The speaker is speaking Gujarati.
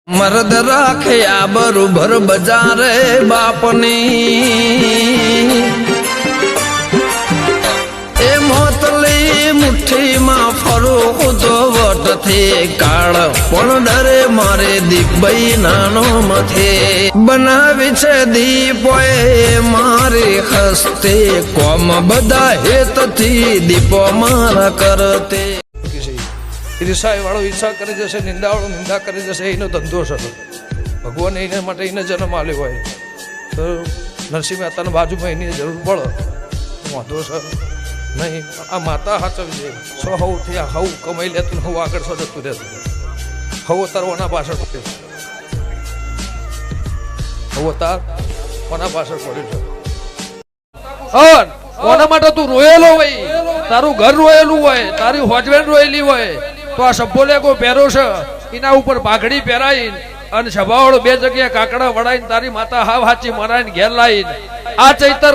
मर्द राखे आबरू भर बजारे बापनी ए मोतली मुठ्ठी में फरू तो वट थे काल पण डरे मारे दीपई नानो मथे बनावी छे दीपोए मारे हस्ते कोम बधा हेत थी दीपो मारा करते ઈર્ષા વાળો ઈર્ષા કરી જશે, નિંદા વાળો નિંદા કરી જશે. એનો ધંધો છે. ભગવાન એને માટે એને જન્મ આલ્યો હોય તો નરસિંહ મહેતાના બાજુમાં એની જરૂર પડે વાંધો છે નહીં. આ માતા સાચવી છે. સો હવ થયા હવ કમાઈ લેતું હવ આગળ સો જતું રહેતું હવ તાર ઓના પાછળ પડે હવ તાર ઓના પાછળ પડ્યું છે. કોના માટે તું રોયેલો હોય, તારું ઘર રોયેલું હોય, તારી હોજવેન રોયેલી હોય તો આ સભ્યોલે કોઈ પહેરો છે એના ઉપર પાઘડી પહેરાઈ અને સભાવાળો બે જગ્યાએ કાકડા વડાઈને તારી માતા હાવ હાચી મરાઈને ઘેર લાવીને આ ચૈતર